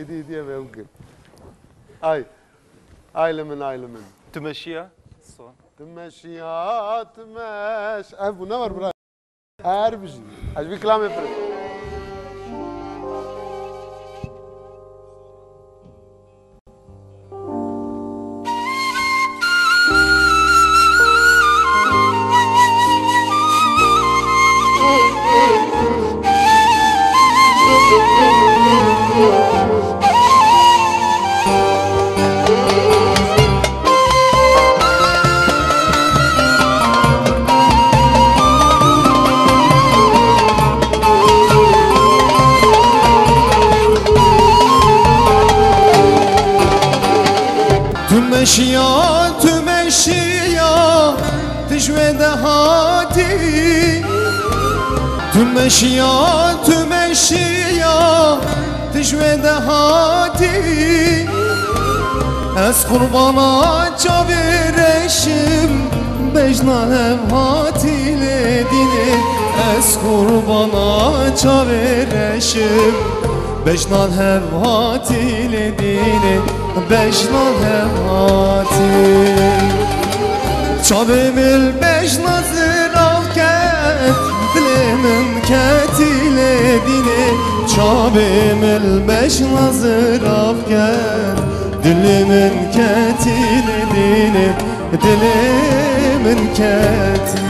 دي ممكن ايلمن تمشيها تمشيها تمش ابو نور برا اربجي اجبي كلام يفرق تمشيا تجوي دهاتي تمشيا تجوي دهاتي از قربانا çavirişim بجنان هاتي لديني از قربانا çavirişim بجنان هاتي لديني بجنان هاتي çabim البجنان زراوكت دلمن كتيلة ديني çabim البجنان زراوكت دلمن كتيلة ديني دلمن كتيلة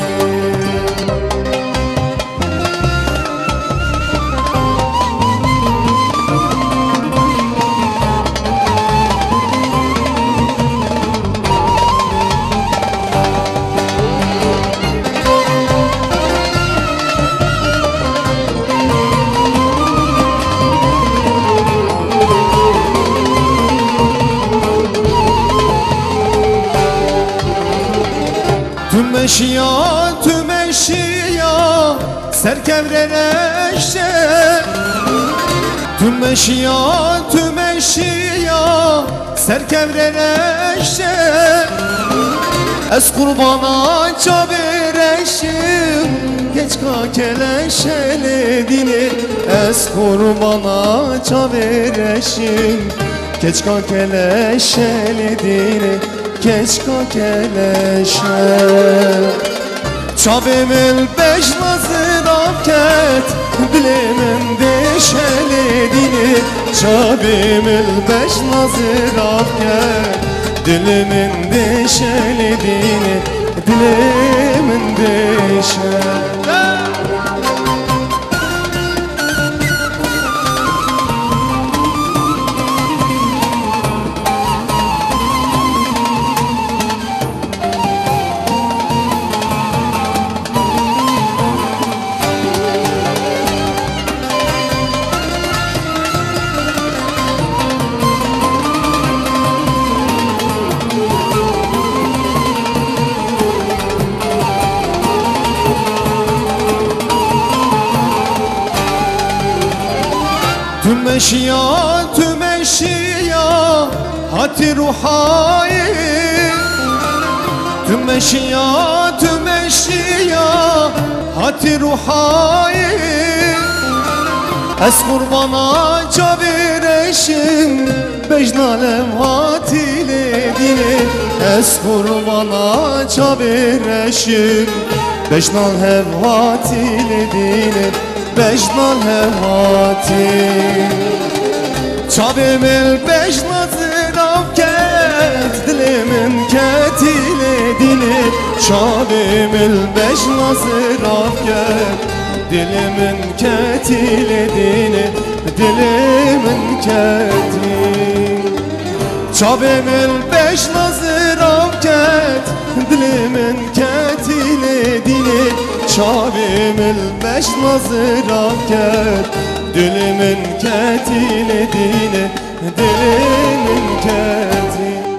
تمشيا سركبرنشته تمشيا سركبرنشته از قربانا çavirişim geç kakeleşele dini ez qurbana çavirişim geç kakeleşele dini geç kakeleşe çabim البجنان زراوكت دلمن دشele dini çabim البجنان زراوكت دلمن دشele dini دلمن دشele تمشيا هاتي روحاي تمشيا هاتي روحاي از قربانا çavirişim بجنان هاتي لديني از قربانا çavirişim بجنان هاتي لديني بجنان هاتي çabim البجنان زراوكت دلمن كتيلة ديني çabim البجنان زراوكت دلمن كتيلة ديني دلمن كتيلة çabim البجنان زراوكت دلمن كتيلة ديني çabim البجنان زراوكت دلمن كتيلة ديني دلمن كتيلة